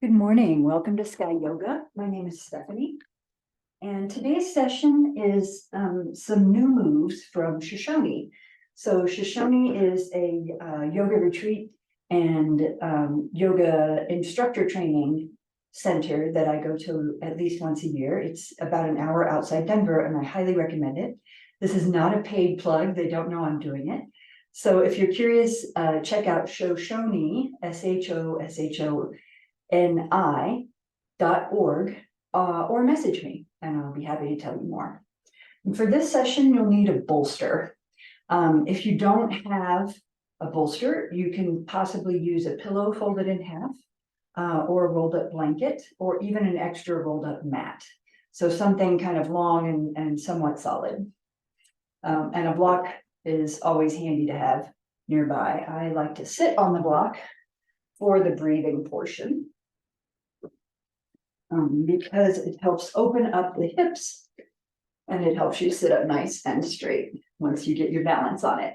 Good morning. Welcome to Sky Yoga. My name is Stephanie. And today's session is some new moves from Shoshoni. So Shoshoni is a yoga retreat and yoga instructor training center that I go to at least once a year. It's about an hour outside Denver, and I highly recommend it. This is not a paid plug. They don't know I'm doing it. So if you're curious, check out Shoshoni, SHOSHONI.org, or message me and I'll be happy to tell you more. And for this session, you'll need a bolster. If you don't have a bolster, you can possibly use a pillow folded in half, or a rolled up blanket, or even an extra rolled up mat. So something kind of long and somewhat solid. And a block is always handy to have nearby. I like to sit on the block for the breathing portion, because it helps open up the hips and it helps you sit up nice and straight once you get your balance on it.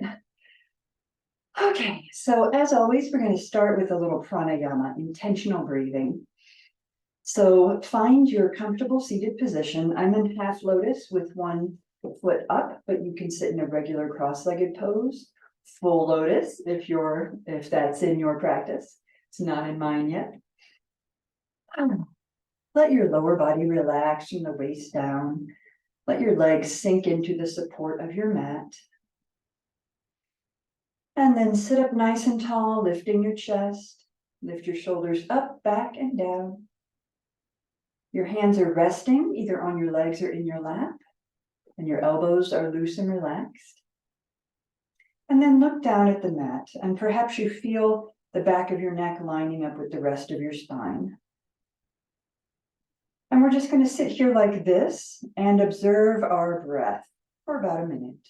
Okay, so as always, we're going to start with a little pranayama, intentional breathing. So find your comfortable seated position. I'm in half lotus with one foot up, but you can sit in a regular cross-legged pose. Full lotus if that's in your practice. It's not in mine yet. Let your lower body relax from the waist down. Let your legs sink into the support of your mat. And then sit up nice and tall, lifting your chest. Lift your shoulders up, back, and down. Your hands are resting either on your legs or in your lap, and your elbows are loose and relaxed. And then look down at the mat, and perhaps you feel the back of your neck lining up with the rest of your spine. And we're just going to sit here like this and observe our breath for about a minute.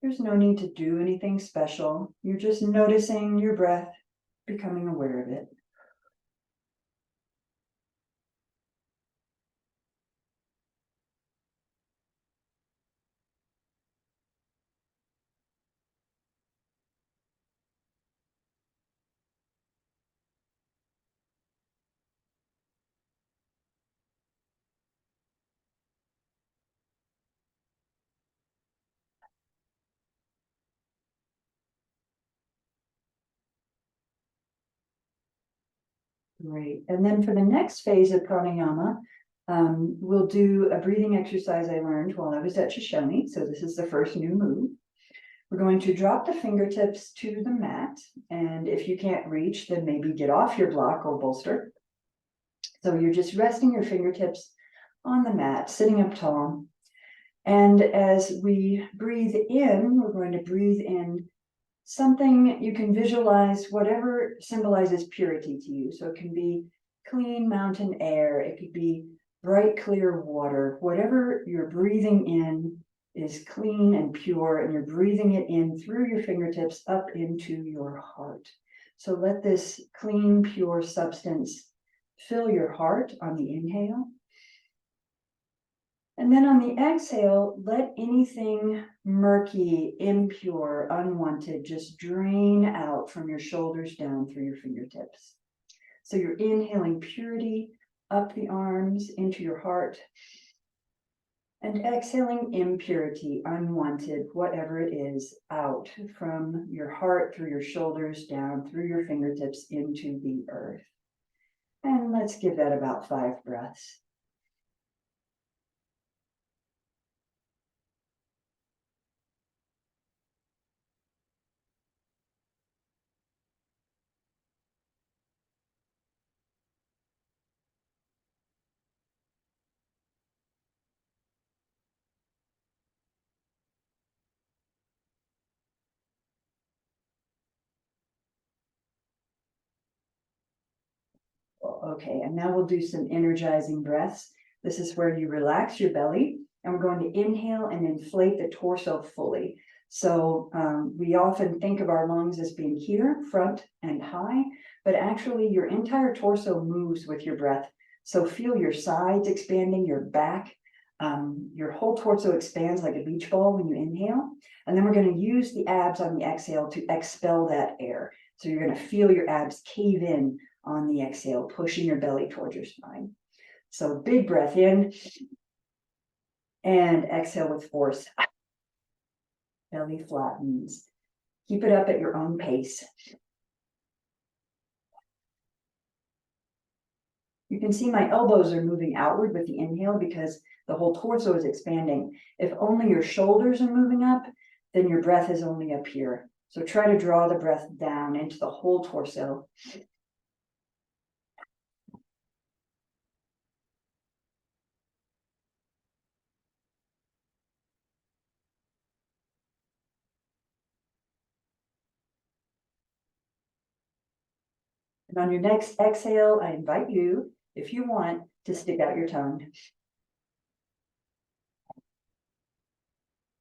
There's no need to do anything special. You're just noticing your breath, becoming aware of it. Great. And then for the next phase of pranayama, we'll do a breathing exercise I learned while I was at Shoshoni. So this is the first new move. We're going to drop the fingertips to the mat. And if you can't reach, then maybe get off your block or bolster. So you're just resting your fingertips on the mat, sitting up tall. And as we breathe in, we're going to breathe in something you can visualize, whatever symbolizes purity to you. So it can be clean mountain air, it could be bright, clear water. Whatever you're breathing in is clean and pure, and you're breathing it in through your fingertips up into your heart. So let this clean, pure substance fill your heart on the inhale. And then on the exhale, let anything murky, impure, unwanted just drain out from your shoulders down through your fingertips. So you're inhaling purity up the arms into your heart, and exhaling impurity, unwanted, whatever it is, out from your heart, through your shoulders, down through your fingertips into the earth. And let's give that about 5 breaths. Okay, and now we'll do some energizing breaths. This is where you relax your belly, and we're going to inhale and inflate the torso fully. So we often think of our lungs as being here, front and high, but actually your entire torso moves with your breath. So feel your sides expanding, your back, your whole torso expands like a beach ball when you inhale. And then we're going to use the abs on the exhale to expel that air. So you're going to feel your abs cave in on the exhale, pushing your belly towards your spine. So big breath in and exhale with force. Belly flattens. Keep it up at your own pace. You can see my elbows are moving outward with the inhale because the whole torso is expanding. If only your shoulders are moving up, then your breath is only up here. So try to draw the breath down into the whole torso. And on your next exhale, I invite you, if you want, to stick out your tongue.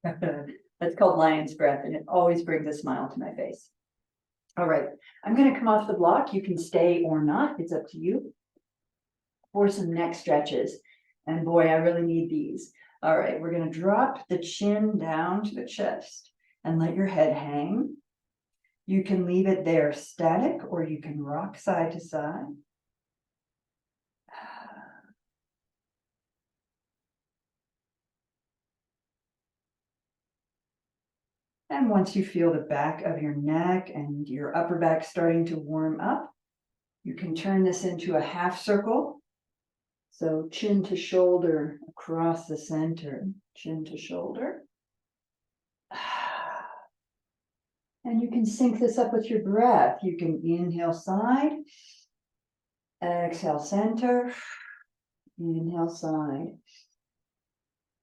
That's called lion's breath, and it always brings a smile to my face. All right, I'm going to come off the block. You can stay or not. It's up to you. For some neck stretches. And boy, I really need these. All right, we're going to drop the chin down to the chest and let your head hang. You can leave it there static, or you can rock side to side. And once you feel the back of your neck and your upper back starting to warm up, you can turn this into a half circle. So chin to shoulder across the center, chin to shoulder. And you can sync this up with your breath. You can inhale side, exhale center, inhale side,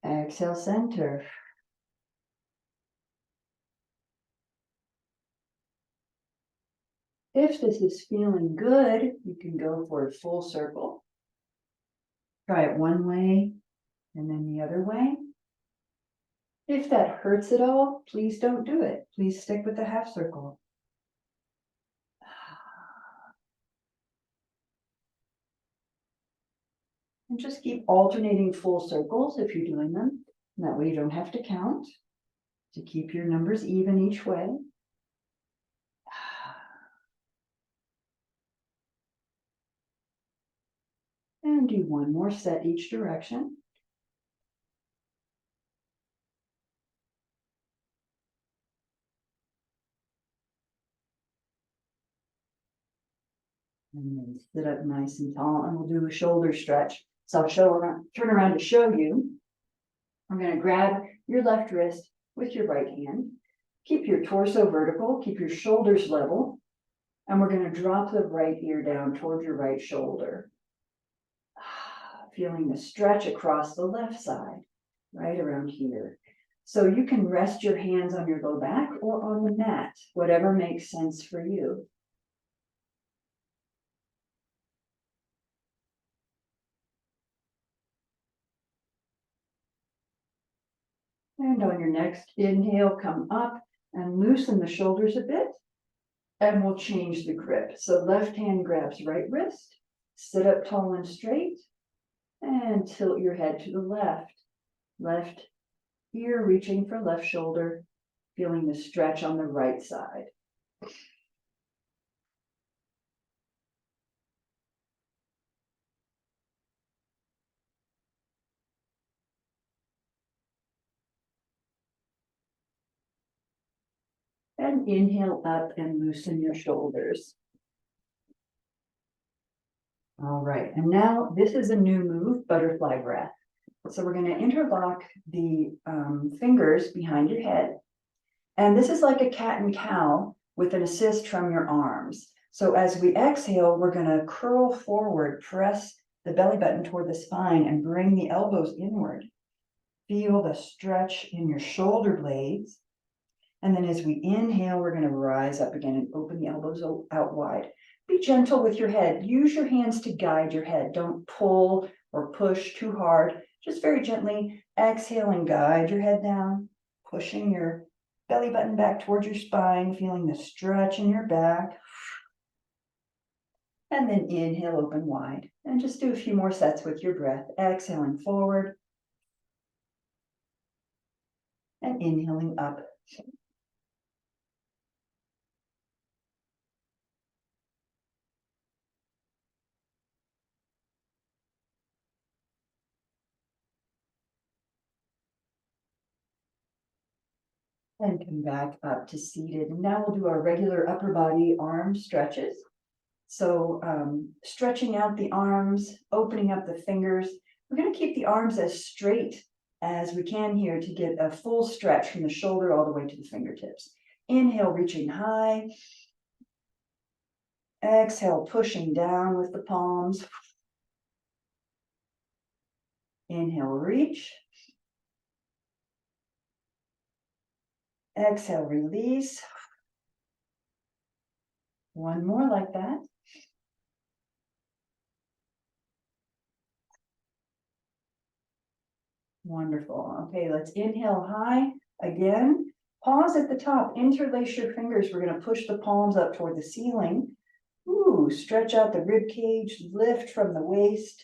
exhale center. If this is feeling good, you can go for a full circle. Try it one way and then the other way. If that hurts at all, please don't do it. Please stick with the half circle. And just keep alternating full circles if you're doing them. And that way you don't have to count, to keep your numbers even each way. And do one more set each direction. And then sit up nice and tall, and we'll do a shoulder stretch. So I'll turn around to show you. I'm going to grab your left wrist with your right hand. Keep your torso vertical, keep your shoulders level. And we're going to drop the right ear down toward your right shoulder. Feeling the stretch across the left side, right around here. So you can rest your hands on your low back or on the mat, whatever makes sense for you. And on your next inhale, come up and loosen the shoulders a bit. And we'll change the grip. So left hand grabs right wrist, sit up tall and straight, and tilt your head to the left. Left ear reaching for left shoulder, feeling the stretch on the right side. And inhale up and loosen your shoulders. All right, and now this is a new move, butterfly breath. So we're going to interlock the fingers behind your head. And this is like a cat and cow with an assist from your arms. So as we exhale, we're going to curl forward, press the belly button toward the spine, and bring the elbows inward. Feel the stretch in your shoulder blades. And then as we inhale, we're going to rise up again and open the elbows out wide. Be gentle with your head. Use your hands to guide your head. Don't pull or push too hard. Just very gently exhale and guide your head down, pushing your belly button back towards your spine, feeling the stretch in your back. And then inhale, open wide. And just do a few more sets with your breath. Exhaling forward and inhaling up. And come back up to seated. And now we'll do our regular upper body arm stretches. So stretching out the arms, opening up the fingers. We're going to keep the arms as straight as we can here to get a full stretch from the shoulder all the way to the fingertips. Inhale, reaching high. Exhale, pushing down with the palms. Inhale, reach. Exhale, release. One more like that. Wonderful. Okay, let's inhale high again. Pause at the top, interlace your fingers. We're going to push the palms up toward the ceiling. Ooh, stretch out the rib cage, lift from the waist.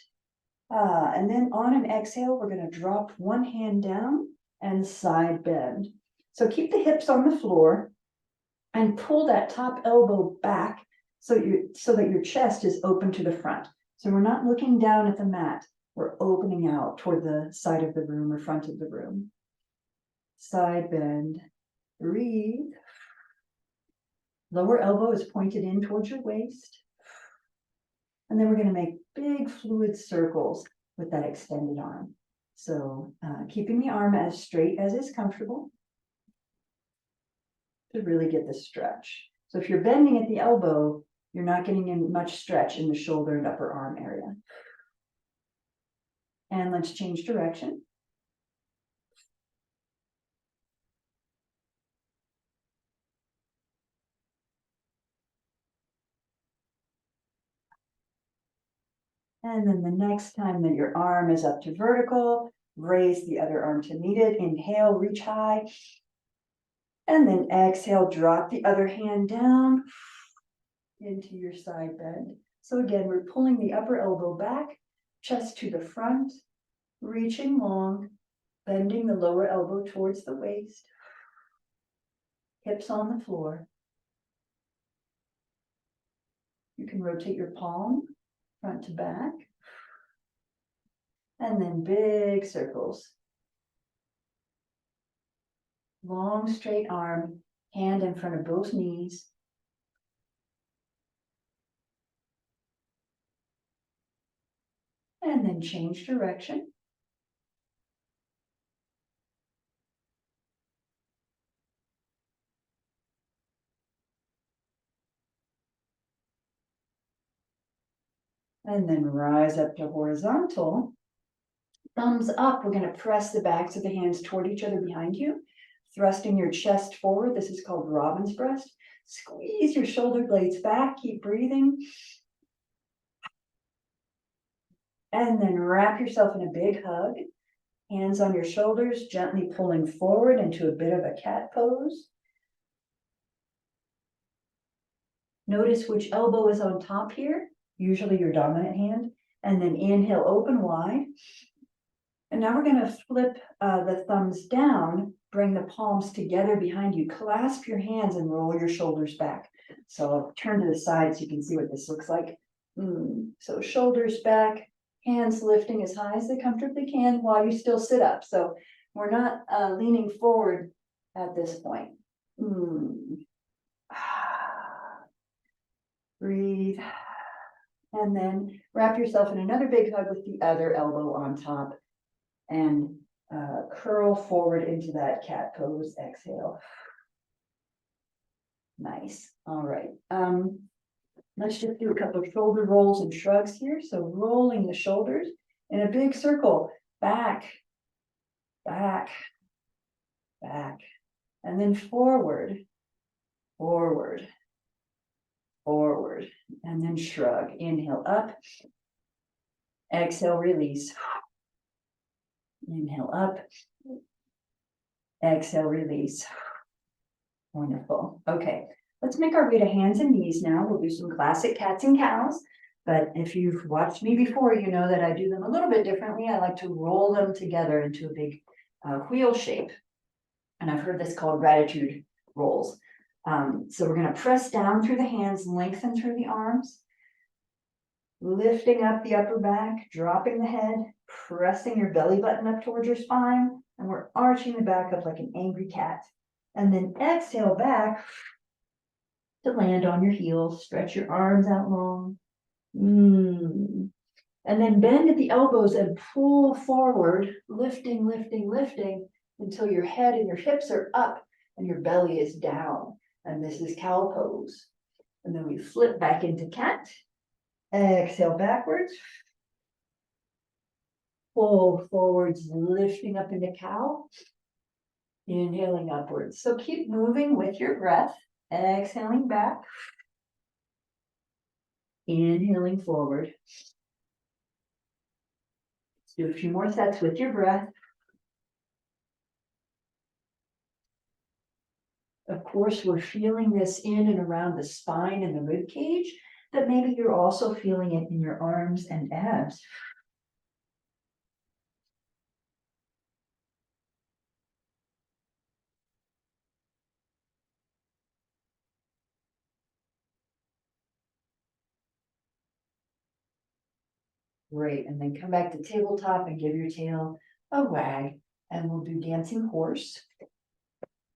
And then on an exhale, we're going to drop one hand down and side bend. So keep the hips on the floor and pull that top elbow back so that your chest is open to the front. So we're not looking down at the mat. We're opening out toward the side of the room or front of the room. Side bend, breathe. Lower elbow is pointed in towards your waist. And then we're going to make big fluid circles with that extended arm. So keeping the arm as straight as is comfortable to really get the stretch. So if you're bending at the elbow, you're not getting in much stretch in the shoulder and upper arm area. And let's change direction. And then the next time that your arm is up to vertical, raise the other arm to meet it. Inhale, reach high. And then exhale, drop the other hand down into your side bend. So again, we're pulling the upper elbow back, chest to the front, reaching long, bending the lower elbow towards the waist, hips on the floor. You can rotate your palm front to back. And then big circles. Long, straight arm, hand in front of both knees. And then change direction. And then rise up to horizontal. Thumbs up, we're going to press the backs of the hands toward each other behind you, thrusting your chest forward. This is called robin's breast. Squeeze your shoulder blades back, keep breathing. And then wrap yourself in a big hug. Hands on your shoulders, gently pulling forward into a bit of a cat pose. Notice which elbow is on top here, usually your dominant hand. And then inhale, open wide. And now we're going to flip the thumbs down, bring the palms together behind you, clasp your hands and roll your shoulders back. So I'll turn to the side so you can see what this looks like. So shoulders back, hands lifting as high as they comfortably can while you still sit up. So we're not leaning forward at this point. Breathe. And then wrap yourself in another big hug with the other elbow on top. And curl forward into that cat pose. Exhale. Nice. All right. Let's just do a couple of shoulder rolls and shrugs here. So rolling the shoulders in a big circle. Back, back, back. And then forward, forward, forward. And then shrug. Inhale up. Exhale, release. Inhale up. Exhale, release. Wonderful. Okay, let's make our way to hands and knees now. We'll do some classic cats and cows. But if you've watched me before, you know that I do them a little bit differently. I like to roll them together into a big wheel shape. And I've heard this called gratitude rolls. So we're going to press down through the hands, lengthen through the arms. Lifting up the upper back, dropping the head, pressing your belly button up towards your spine, and we're arching the back up like an angry cat. And then exhale back to land on your heels. Stretch your arms out long. And then bend at the elbows and pull forward, lifting, lifting, lifting until your head and your hips are up and your belly is down. And this is cow pose. And then we flip back into cat. Exhale backwards. Pull forwards, lifting up into cow. Inhaling upwards. So keep moving with your breath. Exhaling back. Inhaling forward. Let's do a few more sets with your breath. Of course, we're feeling this in and around the spine and the rib cage, but maybe you're also feeling it in your arms and abs. Great, and then come back to tabletop and give your tail a wag, and we'll do dancing horse.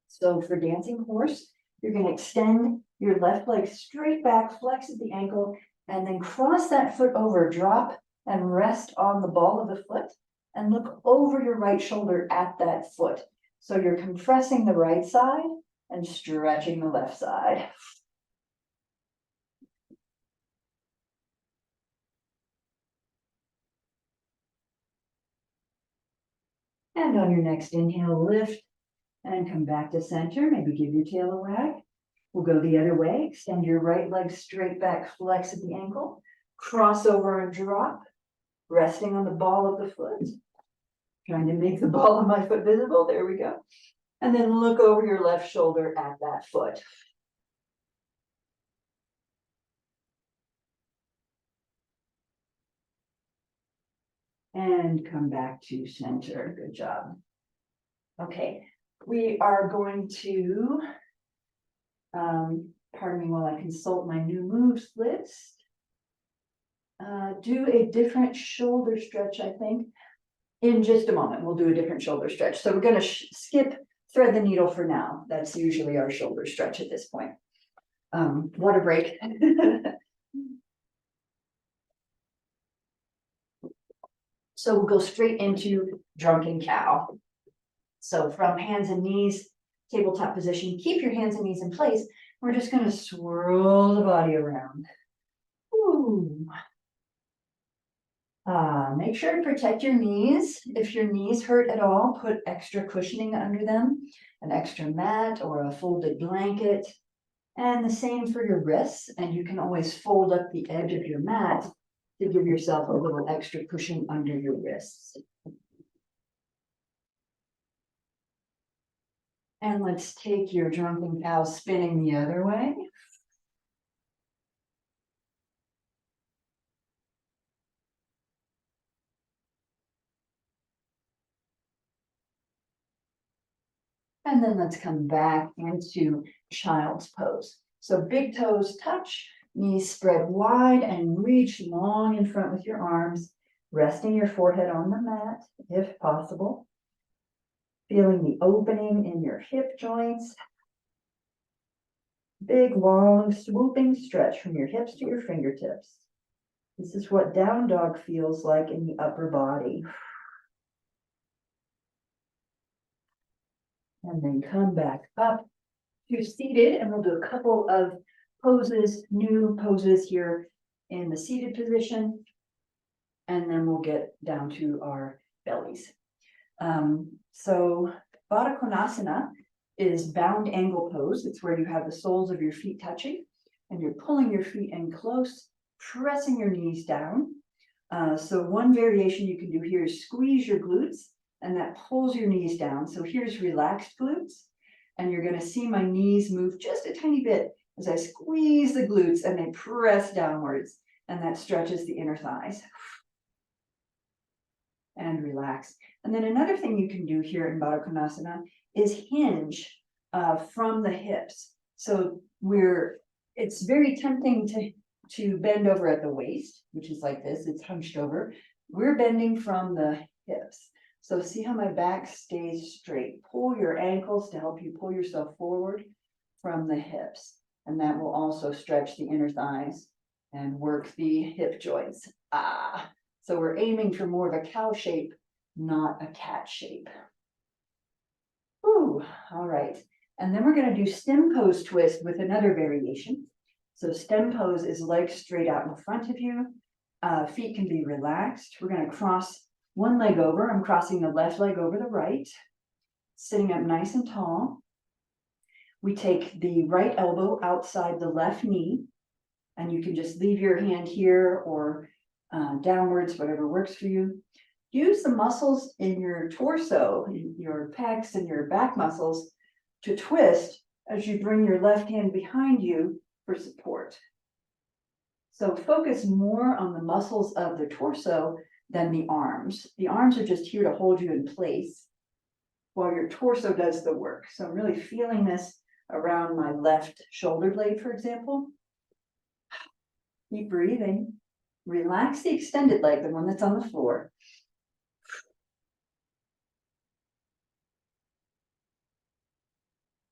So for dancing horse, you're going to extend your left leg straight back, flex at the ankle, and then cross that foot over, drop and rest on the ball of the foot, and look over your right shoulder at that foot. So you're compressing the right side and stretching the left side. And on your next inhale, lift and come back to center. Maybe give your tail a wag. We'll go the other way. Extend your right leg straight back, flex at the ankle, cross over and drop, resting on the ball of the foot. Trying to make the ball of my foot visible. There we go. And then look over your left shoulder at that foot. And come back to center. Good job. Okay, we are going to, pardon me while I consult my new moves list. Do a different shoulder stretch, I think. In just a moment, we'll do a different shoulder stretch. So we're going to skip thread the needle for now. That's usually our shoulder stretch at this point. Water break. So we'll go straight into drunken cow. So from hands and knees, tabletop position, keep your hands and knees in place. We're just going to swirl the body around. Ooh. Make sure to protect your knees. If your knees hurt at all, put extra cushioning under them, an extra mat or a folded blanket. And the same for your wrists. And you can always fold up the edge of your mat to give yourself a little extra cushion under your wrists. And let's take your drunken cow spinning the other way. And then let's come back into child's pose. So big toes touch, knees spread wide and reach long in front with your arms, resting your forehead on the mat if possible. Feeling the opening in your hip joints. Big, long, swooping stretch from your hips to your fingertips. This is what down dog feels like in the upper body. And then come back up to seated, and we'll do a couple of poses, new poses here in the seated position. And then we'll get down to our bellies. So Baddha Konasana is bound angle pose. It's where you have the soles of your feet touching and you're pulling your feet in close, pressing your knees down. So one variation you can do here is squeeze your glutes, and that pulls your knees down. So here's relaxed glutes, and you're going to see my knees move just a tiny bit as I squeeze the glutes and they press downwards, and that stretches the inner thighs. And relax. And then another thing you can do here in Baddha Konasana is hinge from the hips. So it's very tempting to bend over at the waist, which is like this, it's hunched over. We're bending from the hips. So see how my back stays straight. Pull your ankles to help you pull yourself forward from the hips. And that will also stretch the inner thighs and work the hip joints. So we're aiming for more of a cow shape, not a cat shape. Ooh, all right. And then we're going to do stem pose twist with another variation. So stem pose is legs straight out in front of you. Feet can be relaxed. We're going to cross one leg over. I'm crossing the left leg over the right, sitting up nice and tall. We take the right elbow outside the left knee, and you can just leave your hand here or downwards, whatever works for you. Use the muscles in your torso, your pecs and your back muscles to twist as you bring your left hand behind you for support. So focus more on the muscles of the torso than the arms. The arms are just here to hold you in place while your torso does the work. So I'm really feeling this around my left shoulder blade, for example. Keep breathing. Relax the extended leg, the one that's on the floor.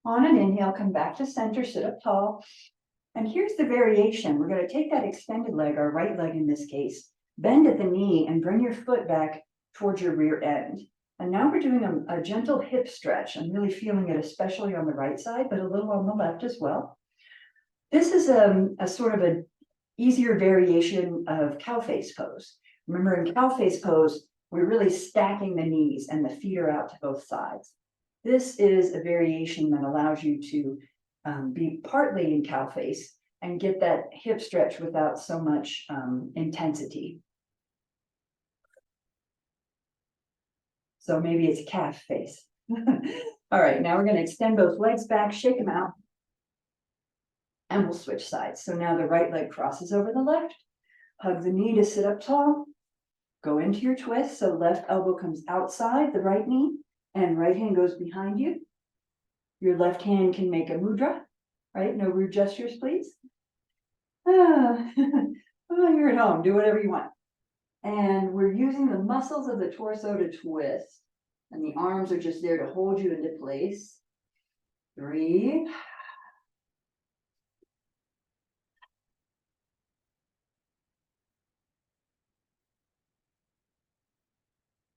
On an inhale, come back to center, sit up tall. And here's the variation. We're going to take that extended leg, our right leg in this case, bend at the knee and bring your foot back towards your rear end. And now we're doing a gentle hip stretch. I'm really feeling it, especially on the right side, but a little on the left as well. This is a sort of an easier variation of cow face pose. Remember, in cow face pose, we're really stacking the knees and the feet are out to both sides. This is a variation that allows you to be partly in cow face and get that hip stretch without so much intensity. So maybe it's calf face. All right, now we're going to extend both legs back, shake them out, and we'll switch sides. So now the right leg crosses over the left, hug the knee to sit up tall, go into your twist. So left elbow comes outside the right knee and right hand goes behind you. Your left hand can make a mudra, right? No rude gestures, please. Oh, you're at home, do whatever you want. And we're using the muscles of the torso to twist. And the arms are just there to hold you into place. Breathe.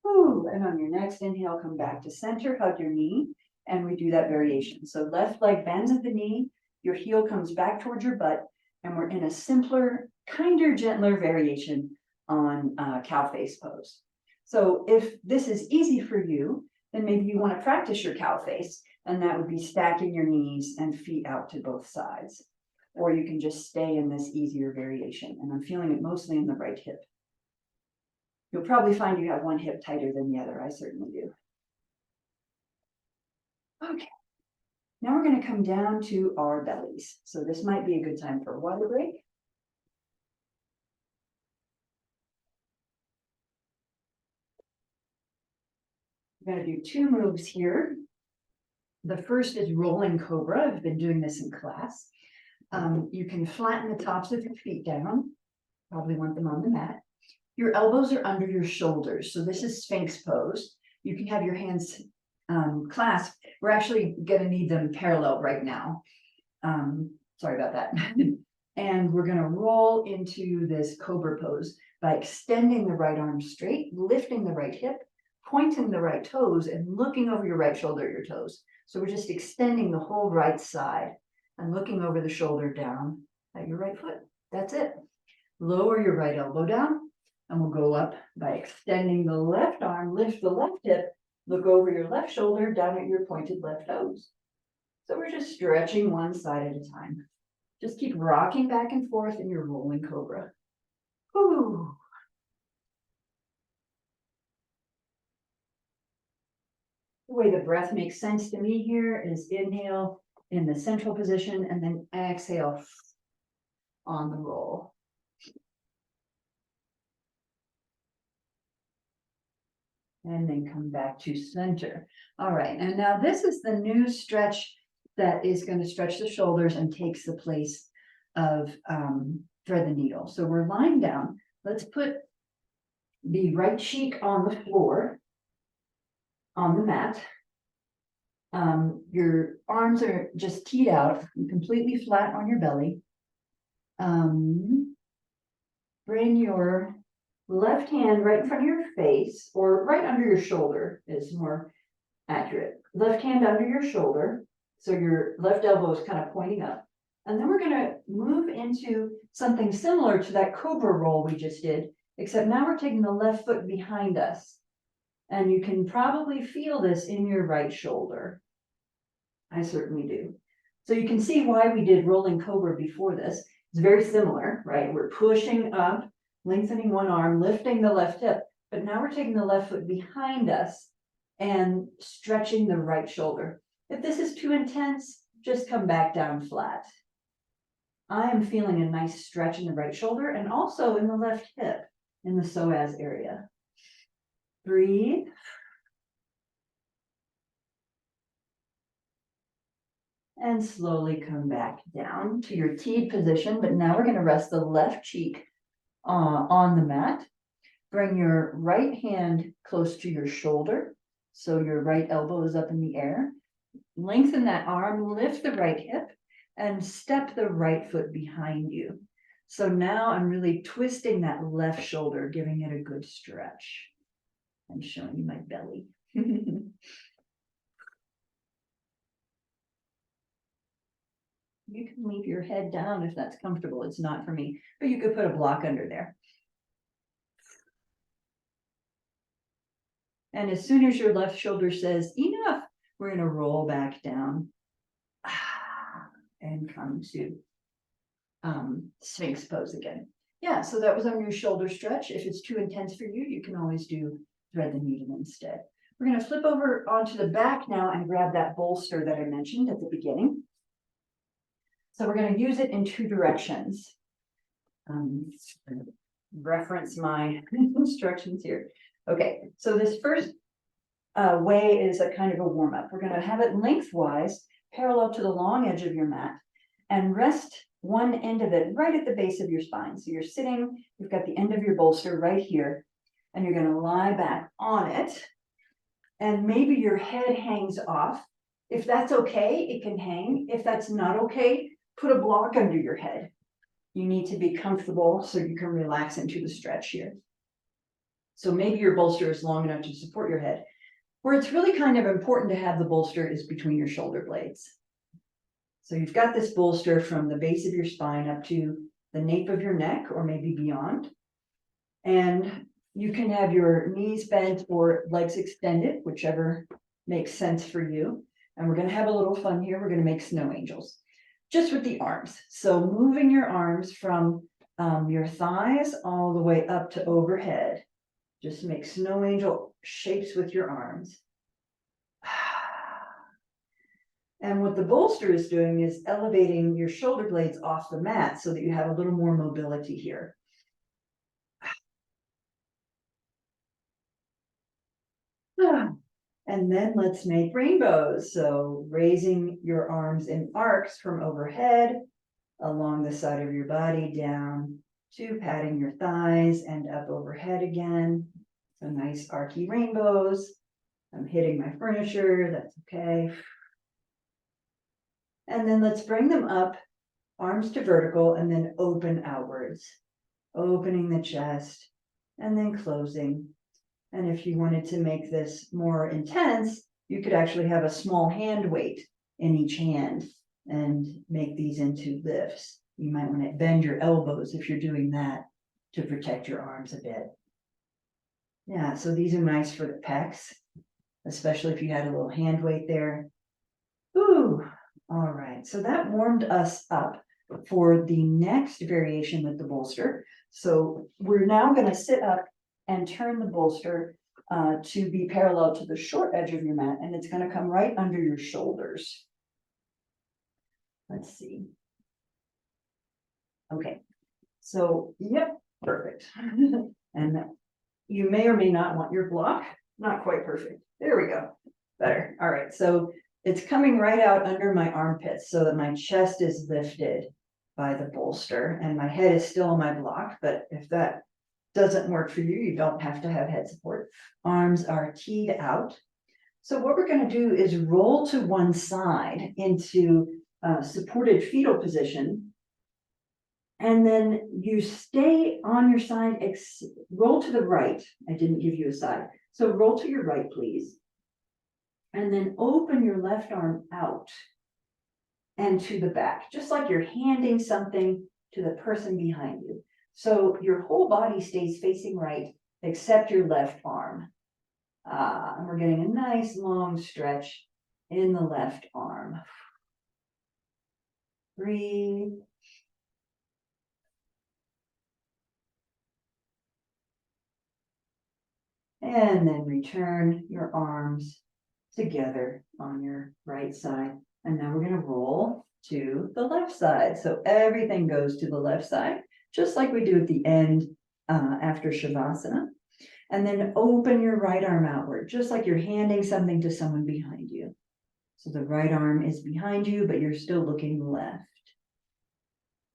Ooh, and on your next inhale, come back to center, hug your knee, and we do that variation. So left leg bends at the knee, your heel comes back towards your butt, and we're in a simpler, kinder, gentler variation on cow face pose. So if this is easy for you, then maybe you want to practice your cow face, and that would be stacking your knees and feet out to both sides. Or you can just stay in this easier variation, and I'm feeling it mostly in the right hip. You'll probably find you have one hip tighter than the other. I certainly do. Okay. Now we're going to come down to our bellies. So this might be a good time for a water break. We're going to do two moves here. The first is rolling cobra. I've been doing this in class. You can flatten the tops of your feet down. Probably want them on the mat. Your elbows are under your shoulders. So this is Sphinx pose. You can have your hands clasped. We're actually going to need them parallel right now. Sorry about that. And we're going to roll into this cobra pose by extending the right arm straight, lifting the right hip, pointing the right toes, and looking over your right shoulder at your toes. So we're just extending the whole right side and looking over the shoulder down at your right foot. That's it. Lower your right elbow down, and we'll go up by extending the left arm, lift the left hip, look over your left shoulder, down at your pointed left toes. So we're just stretching one side at a time. Just keep rocking back and forth in your rolling cobra. Ooh. The way the breath makes sense to me here is inhale in the central position and then exhale on the roll. And then come back to center. All right, and now this is the new stretch that is going to stretch the shoulders and takes the place of thread the needle. So we're lying down. Let's put the right cheek on the floor on the mat. Your arms are just teed out, completely flat on your belly. Bring your left hand right in front of your face, or right under your shoulder is more accurate. Left hand under your shoulder, so your left elbow is kind of pointing up. And then we're going to move into something similar to that cobra roll we just did, except now we're taking the left foot behind us. And you can probably feel this in your right shoulder. I certainly do. So you can see why we did rolling cobra before this. It's very similar, right? We're pushing up, lengthening one arm, lifting the left hip, but now we're taking the left foot behind us and stretching the right shoulder. If this is too intense, just come back down flat. I am feeling a nice stretch in the right shoulder and also in the left hip, in the psoas area. Breathe. And slowly come back down to your teed position, but now we're going to rest the left cheek on the mat. Bring your right hand close to your shoulder, so your right elbow is up in the air. Lengthen that arm, lift the right hip, and step the right foot behind you. So now I'm really twisting that left shoulder, giving it a good stretch. I'm showing you my belly. You can leave your head down if that's comfortable. It's not for me, but you could put a block under there. And as soon as your left shoulder says enough, we're going to roll back down and come to Sphinx pose again. Yeah, so that was our new shoulder stretch. If it's too intense for you, you can always do thread the needle instead. We're going to flip over onto the back now and grab that bolster that I mentioned at the beginning. So we're going to use it in two directions. Reference my instructions here. Okay, so this first way is a kind of a warm-up. We're going to have it lengthwise, parallel to the long edge of your mat, and rest one end of it right at the base of your spine. So you're sitting, you've got the end of your bolster right here, and you're going to lie back on it, and maybe your head hangs off. If that's okay, it can hang. If that's not okay, put a block under your head. You need to be comfortable so you can relax into the stretch here. So maybe your bolster is long enough to support your head. Where it's really kind of important to have the bolster is between your shoulder blades. So you've got this bolster from the base of your spine up to the nape of your neck, or maybe beyond. And you can have your knees bent or legs extended, whichever makes sense for you. And we're going to have a little fun here. We're going to make snow angels. Just with the arms. So moving your arms from your thighs all the way up to overhead. Just make snow angel shapes with your arms. And what the bolster is doing is elevating your shoulder blades off the mat so that you have a little more mobility here. And then let's make rainbows. So raising your arms in arcs from overhead, along the side of your body, down to patting your thighs and up overhead again. So nice archy rainbows. I'm hitting my furniture, that's okay. And then let's bring them up, arms to vertical, and then open outwards. Opening the chest, and then closing. And if you wanted to make this more intense, you could actually have a small hand weight in each hand and make these into lifts. You might want to bend your elbows if you're doing that to protect your arms a bit. Yeah, so these are nice for the pecs, especially if you had a little hand weight there. Ooh, all right. So that warmed us up for the next variation with the bolster. So we're now going to sit up and turn the bolster to be parallel to the short edge of your mat, and it's going to come right under your shoulders. Let's see. Okay, so yep, perfect. And you may or may not want your block. Not quite perfect. There we go. Better. All right, so it's coming right out under my armpits so that my chest is lifted by the bolster and my head is still on my block. But if that doesn't work for you, you don't have to have head support. Arms are teed out. So what we're going to do is roll to one side into supported fetal position. And then you stay on your side, roll to the right. I didn't give you a side. So roll to your right, please. And then open your left arm out and to the back, just like you're handing something to the person behind you. So your whole body stays facing right, except your left arm. And we're getting a nice long stretch in the left arm. Breathe. And then return your arms together on your right side. And now we're going to roll to the left side. So everything goes to the left side, just like we do at the end after Shavasana. And then open your right arm outward, just like you're handing something to someone behind you. So the right arm is behind you, but you're still looking left.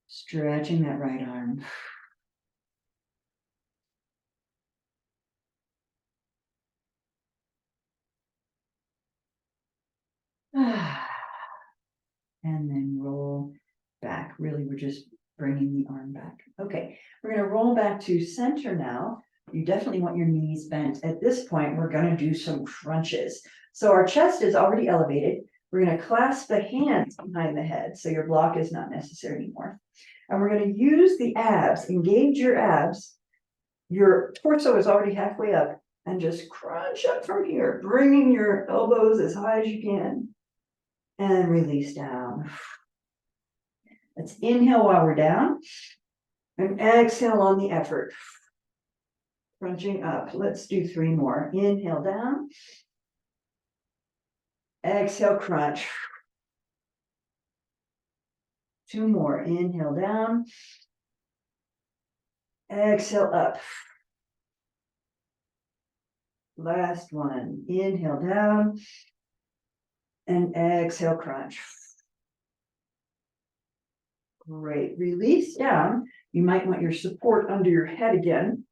Stretching that right arm. And then roll back. Really, we're just bringing the arm back. Okay, we're going to roll back to center now. You definitely want your knees bent. At this point, we're going to do some crunches. So our chest is already elevated. We're going to clasp the hands behind the head, so your block is not necessary anymore. And we're going to use the abs, engage your abs. Your torso is already halfway up, and just crunch up from here, bringing your elbows as high as you can. And release down. Let's inhale while we're down. And exhale on the effort. Crunching up. Let's do 3 more. Inhale down. Exhale, crunch. 2 more. Inhale down. Exhale up. Last one. Inhale down. And exhale, crunch. Great. Release down. You might want your support under your head again.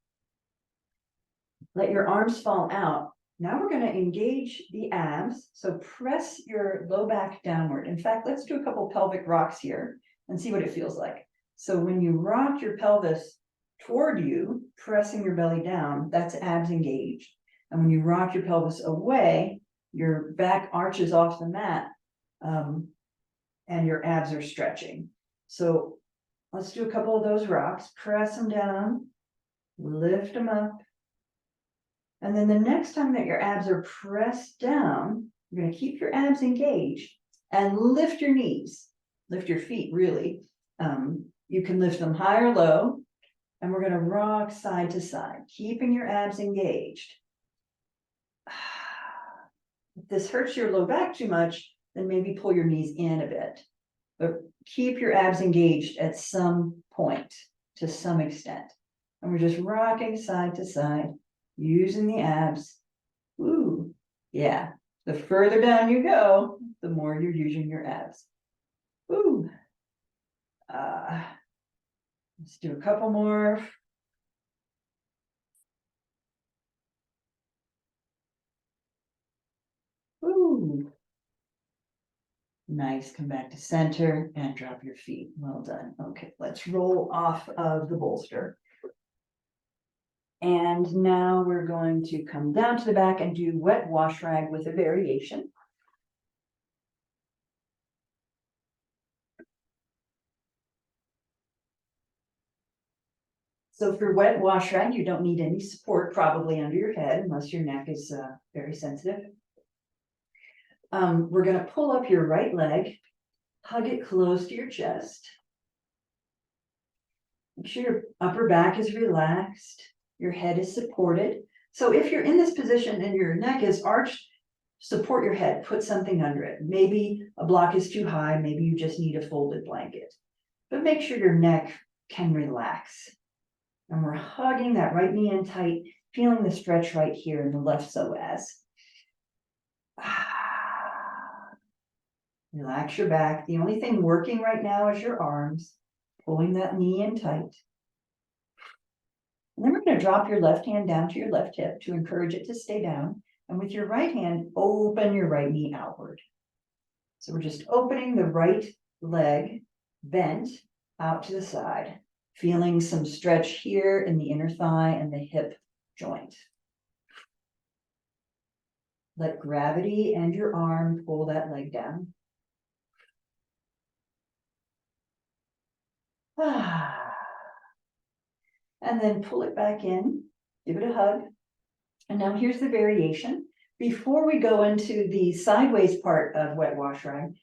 Let your arms fall out. Now we're going to engage the abs. So press your low back downward. In fact, let's do a couple pelvic rocks here and see what it feels like. So when you rock your pelvis toward you, pressing your belly down, that's abs engaged. And when you rock your pelvis away, your back arches off the mat, and your abs are stretching. So let's do a couple of those rocks. Press them down, lift them up. And then the next time that your abs are pressed down, you're going to keep your abs engaged and lift your knees, lift your feet, really. You can lift them high or low, and we're going to rock side to side, keeping your abs engaged. If this hurts your low back too much, then maybe pull your knees in a bit. But keep your abs engaged at some point, to some extent. And we're just rocking side to side, using the abs. Ooh, yeah. The further down you go, the more you're using your abs. Ooh. Let's do a couple more. Ooh. Nice. Come back to center and drop your feet. Well done. Okay, let's roll off of the bolster. And now we're going to come down to the back and do wet wash rag with a variation. So for wet wash rag, you don't need any support probably under your head unless your neck is very sensitive. We're going to pull up your right leg, hug it close to your chest. Make sure your upper back is relaxed, your head is supported. So if you're in this position and your neck is arched, support your head, put something under it. Maybe a block is too high, maybe you just need a folded blanket. But make sure your neck can relax. And we're hugging that right knee in tight, feeling the stretch right here in the left psoas. Relax your back. The only thing working right now is your arms, pulling that knee in tight. And then we're going to drop your left hand down to your left hip to encourage it to stay down. And with your right hand, open your right knee outward. So we're just opening the right leg bent out to the side, feeling some stretch here in the inner thigh and the hip joint. Let gravity and your arm pull that leg down. And then pull it back in, give it a hug. And now here's the variation. Before we go into the sideways part of wet wash rag,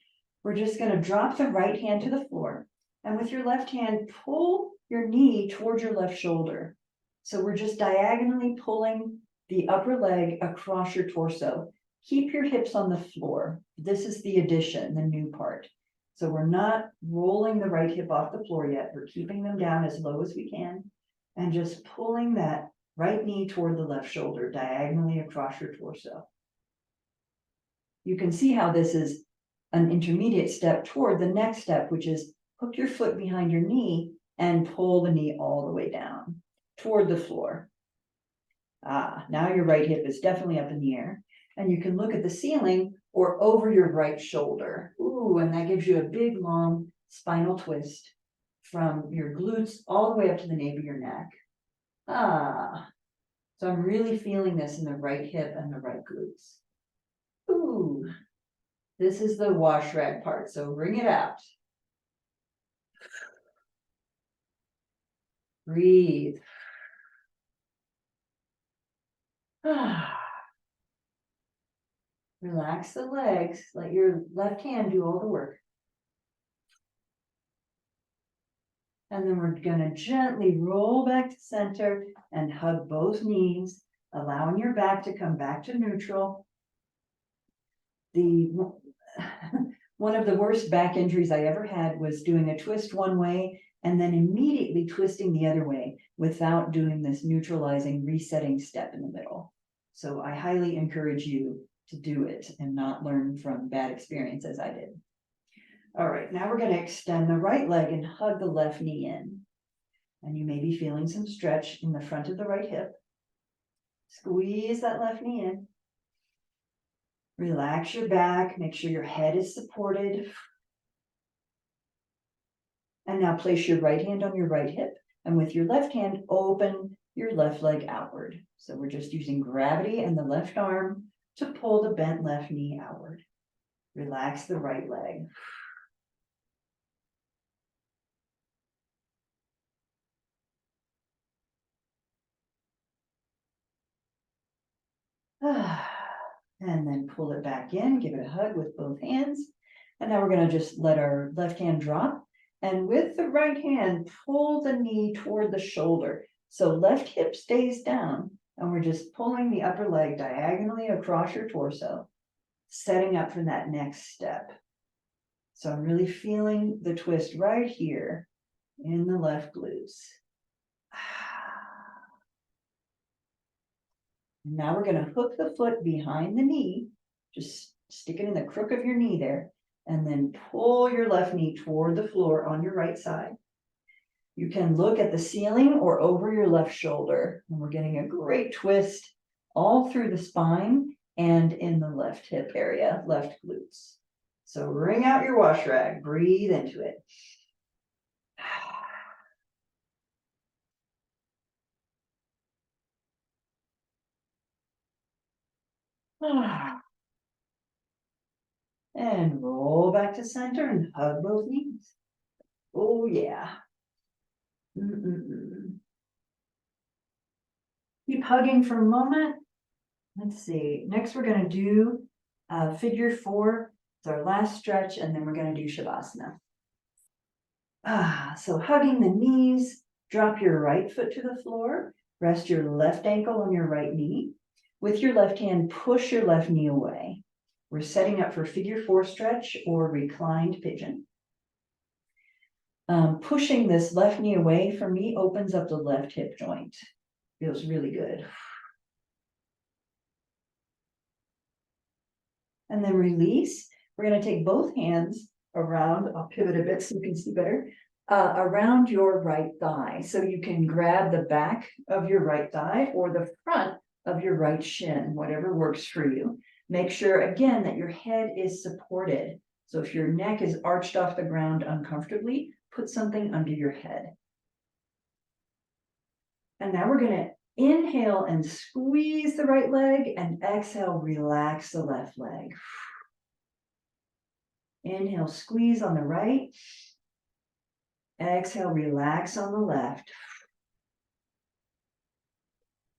we're just going to drop the right hand to the floor. And with your left hand, pull your knee towards your left shoulder. So we're just diagonally pulling the upper leg across your torso. Keep your hips on the floor. This is the addition, the new part. So we're not rolling the right hip off the floor yet. We're keeping them down as low as we can and just pulling that right knee toward the left shoulder diagonally across your torso. You can see how this is an intermediate step toward the next step, which is hook your foot behind your knee and pull the knee all the way down toward the floor. Now your right hip is definitely up in the air, and you can look at the ceiling or over your right shoulder. Ooh, and that gives you a big, long spinal twist from your glutes all the way up to the nape of your neck. So I'm really feeling this in the right hip and the right glutes. Ooh, this is the wash rag part, so bring it out. Breathe. Relax the legs, let your left hand do all the work. And then we're gonna gently roll back to center and hug both knees, allowing your back to come back to neutral. One of the worst back injuries I ever had was doing a twist one way and then immediately twisting the other way without doing this neutralizing resetting step in the middle. So I highly encourage you to do it and not learn from bad experience as I did. All right, now we're going to extend the right leg and hug the left knee in. And you may be feeling some stretch in the front of the right hip. Squeeze that left knee in. Relax your back, make sure your head is supported. And now place your right hand on your right hip, and with your left hand, open your left leg outward. So we're just using gravity and the left arm to pull the bent left knee outward. Relax the right leg. And then pull it back in, give it a hug with both hands. And now we're going to just let our left hand drop. And with the right hand, pull the knee toward the shoulder. So left hip stays down, and we're just pulling the upper leg diagonally across your torso, setting up for that next step. So I'm really feeling the twist right here in the left glutes. Now we're going to hook the foot behind the knee, just stick it in the crook of your knee there, and then pull your left knee toward the floor on your right side. You can look at the ceiling or over your left shoulder, and we're getting a great twist all through the spine and in the left hip area, left glutes. So wring out your wash rag, breathe into it. And roll back to center and hug both knees. Oh yeah. Keep hugging for a moment. Let's see. Next we're going to do figure 4. It's our last stretch, and then we're going to do Shavasana. So hugging the knees, drop your right foot to the floor, rest your left ankle on your right knee. With your left hand, push your left knee away. We're setting up for figure 4 stretch or reclined pigeon. Pushing this left knee away for me opens up the left hip joint. Feels really good. And then release. We're going to take both hands around, I'll pivot a bit so you can see better, around your right thigh. So you can grab the back of your right thigh or the front of your right shin, whatever works for you. Make sure again that your head is supported. So if your neck is arched off the ground uncomfortably, put something under your head. And now we're going to inhale and squeeze the right leg, and exhale, relax the left leg. Inhale, squeeze on the right. Exhale, relax on the left.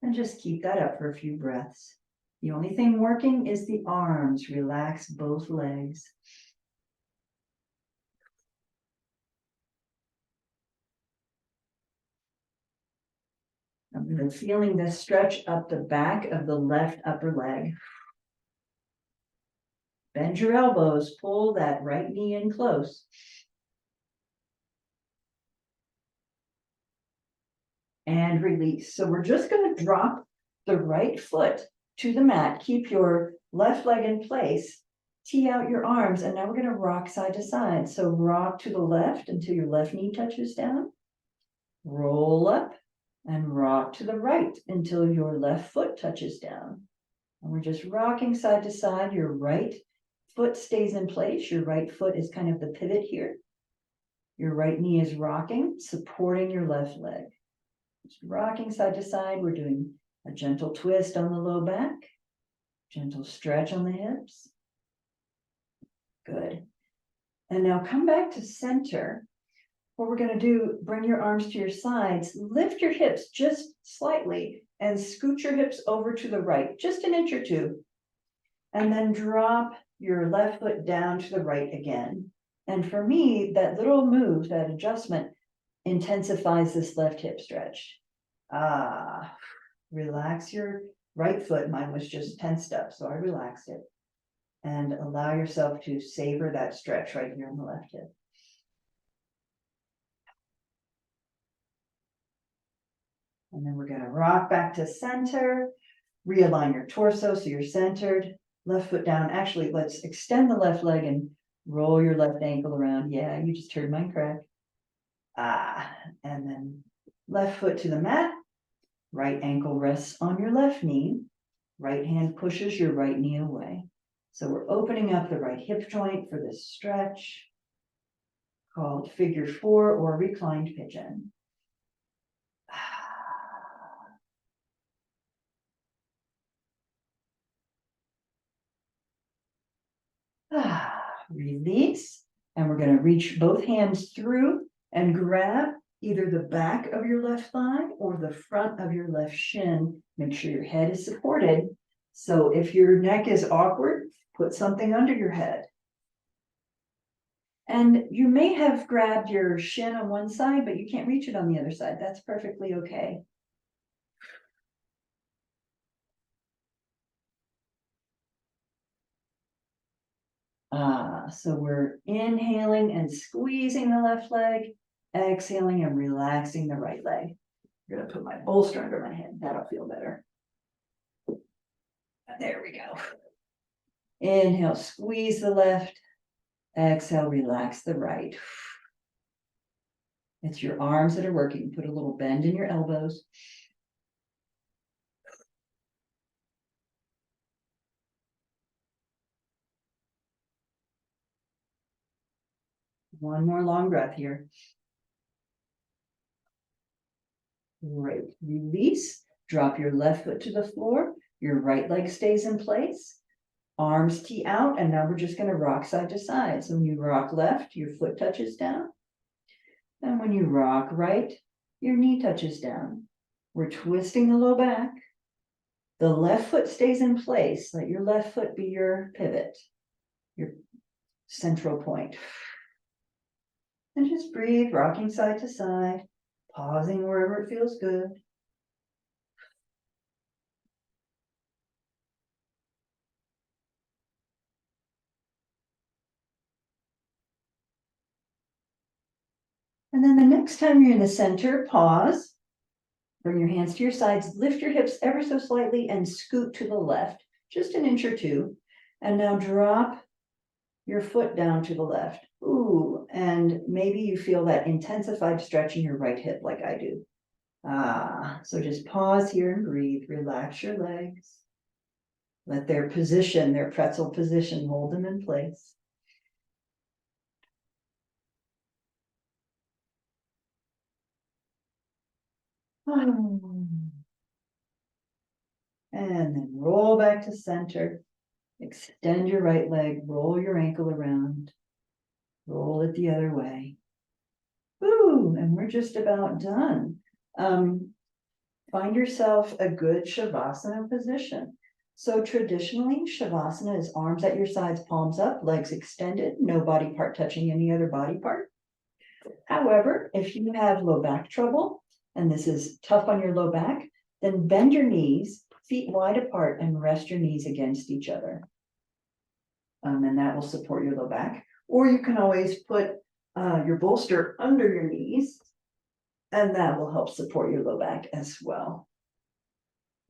And just keep that up for a few breaths. The only thing working is the arms. Relax both legs. I'm feeling this stretch up the back of the left upper leg. Bend your elbows, pull that right knee in close. And release. So we're just going to drop the right foot to the mat. Keep your left leg in place. Tee out your arms, and now we're going to rock side to side. So rock to the left until your left knee touches down. Roll up and rock to the right until your left foot touches down. And we're just rocking side to side. Your right foot stays in place. Your right foot is kind of the pivot here. Your right knee is rocking, supporting your left leg. Just rocking side to side. We're doing a gentle twist on the low back, gentle stretch on the hips. Good. And now come back to center. What we're going to do, bring your arms to your sides, lift your hips just slightly, and scoot your hips over to the right, just an inch or two. And then drop your left foot down to the right again. And for me, that little move, that adjustment, intensifies this left hip stretch. Relax your right foot. Mine was just tensed up, so I relaxed it. And allow yourself to savor that stretch right here on the left hip. And then we're going to rock back to center. Realign your torso so you're centered. Left foot down. Actually, let's extend the left leg and roll your left ankle around. Yeah, you just heard mine crack. And then left foot to the mat. Right ankle rests on your left knee. Right hand pushes your right knee away. So we're opening up the right hip joint for this stretch called figure 4 or reclined pigeon. Release. And we're going to reach both hands through and grab either the back of your left thigh or the front of your left shin. Make sure your head is supported. So if your neck is awkward, put something under your head. And you may have grabbed your shin on one side, but you can't reach it on the other side. That's perfectly okay. So we're inhaling and squeezing the left leg, exhaling and relaxing the right leg. I'm going to put my bolster under my head. That'll feel better. There we go. Inhale, squeeze the left. Exhale, relax the right. It's your arms that are working. Put a little bend in your elbows. One more long breath here. Great. Release. Drop your left foot to the floor. Your right leg stays in place. Arms tee out, and now we're just going to rock side to side. So when you rock left, your foot touches down. And when you rock right, your knee touches down. We're twisting the low back. The left foot stays in place. Let your left foot be your pivot, your central point. And just breathe, rocking side to side, pausing wherever it feels good. And then the next time you're in the center, pause. Bring your hands to your sides, lift your hips ever so slightly and scoot to the left, just an inch or two. And now drop your foot down to the left. Ooh, and maybe you feel that intensified stretch in your right hip like I do. So just pause here and breathe. Relax your legs. Let their position, their pretzel position, hold them in place. And then roll back to center. Extend your right leg, roll your ankle around, roll it the other way. Ooh, and we're just about done. Find yourself a good Shavasana position. So traditionally, Shavasana is arms at your sides, palms up, legs extended, no body part touching any other body part. However, if you have low back trouble, and this is tough on your low back, then bend your knees, feet wide apart, and rest your knees against each other. And that will support your low back. Or you can always put your bolster under your knees, and that will help support your low back as well.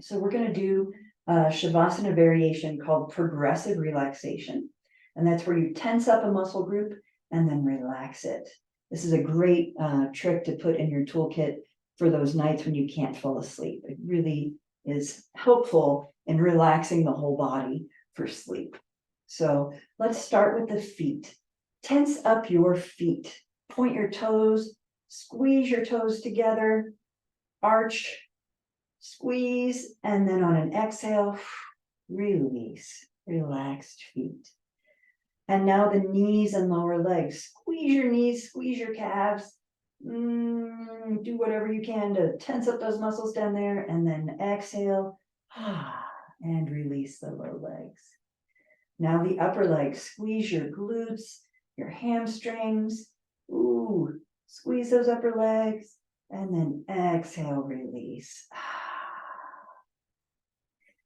So we're going to do a Shavasana variation called progressive relaxation. And that's where you tense up a muscle group and then relax it. This is a great trick to put in your toolkit for those nights when you can't fall asleep. It really is helpful in relaxing the whole body for sleep. So let's start with the feet. Tense up your feet. Point your toes, squeeze your toes together, arch, squeeze, and then on an exhale, release, relaxed feet. And now the knees and lower legs. Squeeze your knees, squeeze your calves. Do whatever you can to tense up those muscles down there, and then exhale, and release the lower legs. Now the upper legs, squeeze your glutes, your hamstrings. Ooh, squeeze those upper legs, and then exhale, release.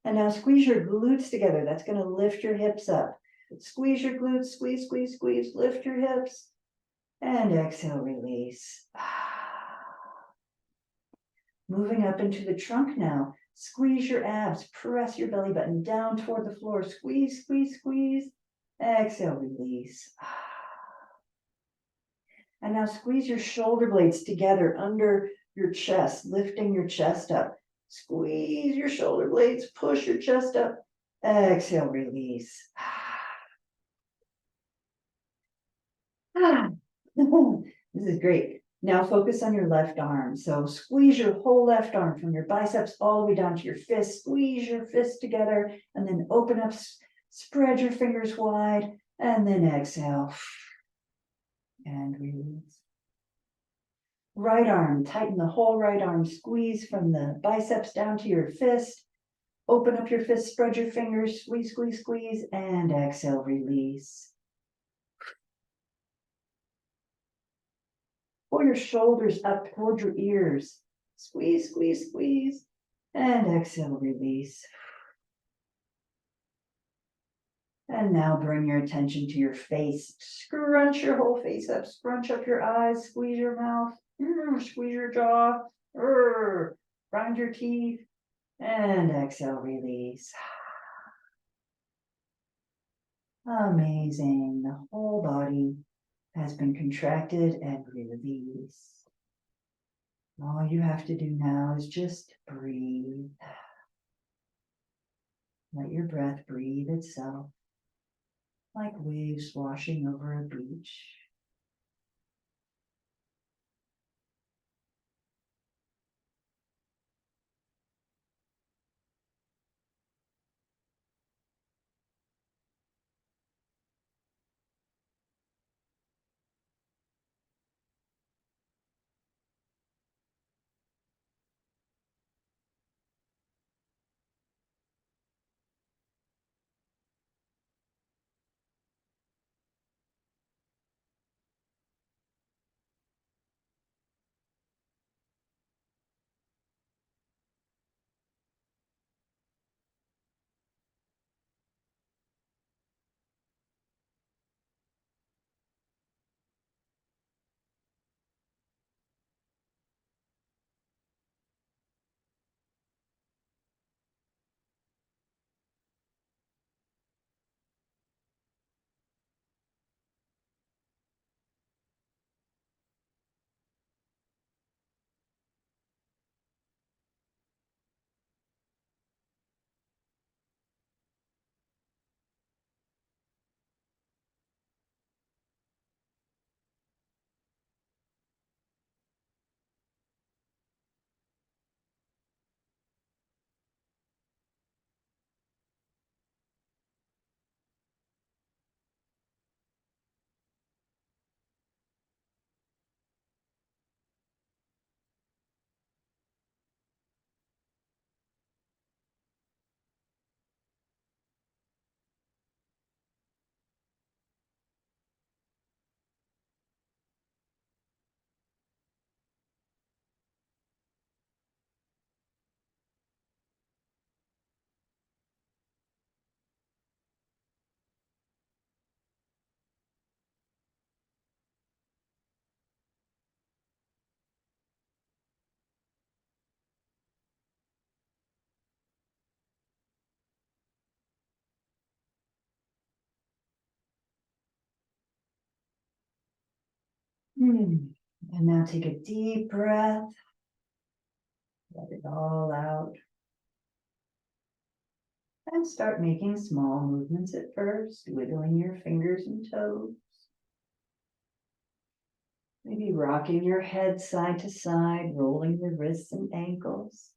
And now squeeze your glutes together. That's going to lift your hips up. Squeeze your glutes, squeeze, squeeze, squeeze, lift your hips, and exhale, release. Moving up into the trunk now. Squeeze your abs, press your belly button down toward the floor. Squeeze, squeeze, squeeze. Exhale, release. And now squeeze your shoulder blades together under your chest, lifting your chest up. Squeeze your shoulder blades, push your chest up. Exhale, release. This is great. Now focus on your left arm. So squeeze your whole left arm from your biceps all the way down to your fist. Squeeze your fists together and then open up, spread your fingers wide, and then exhale. And release. Right arm, tighten the whole right arm. Squeeze from the biceps down to your fist. Open up your fist, spread your fingers, squeeze, squeeze, squeeze, and exhale, release. Pull your shoulders up toward your ears. Squeeze, squeeze, squeeze, and exhale, release. And now bring your attention to your face. Scrunch your whole face up, scrunch up your eyes, squeeze your mouth, squeeze your jaw, grind your teeth, and exhale, release. Amazing. The whole body has been contracted and released. All you have to do now is just breathe. Let your breath breathe itself like waves washing over a beach. And now take a deep breath. Let it all out. And start making small movements at first, wiggling your fingers and toes. Maybe rocking your head side to side, rolling the wrists and ankles.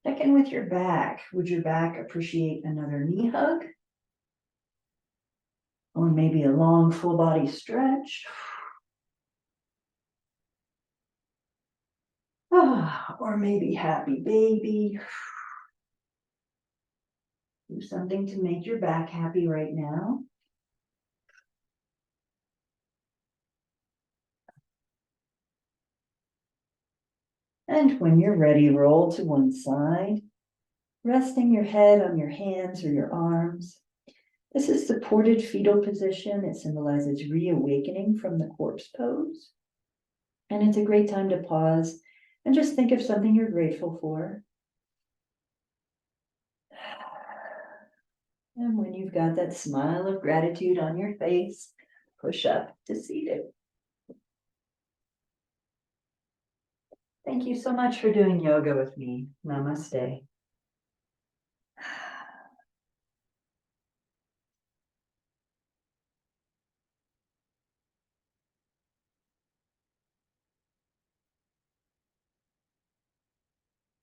Check in with your back. Would your back appreciate another knee hug? Or maybe a long full body stretch? Or maybe happy baby. Do something to make your back happy right now. And when you're ready, roll to one side, resting your head on your hands or your arms. This is supported fetal position. It symbolizes reawakening from the corpse pose. And it's a great time to pause and just think of something you're grateful for. And when you've got that smile of gratitude on your face, push up to seated. Thank you so much for doing yoga with me. Namaste.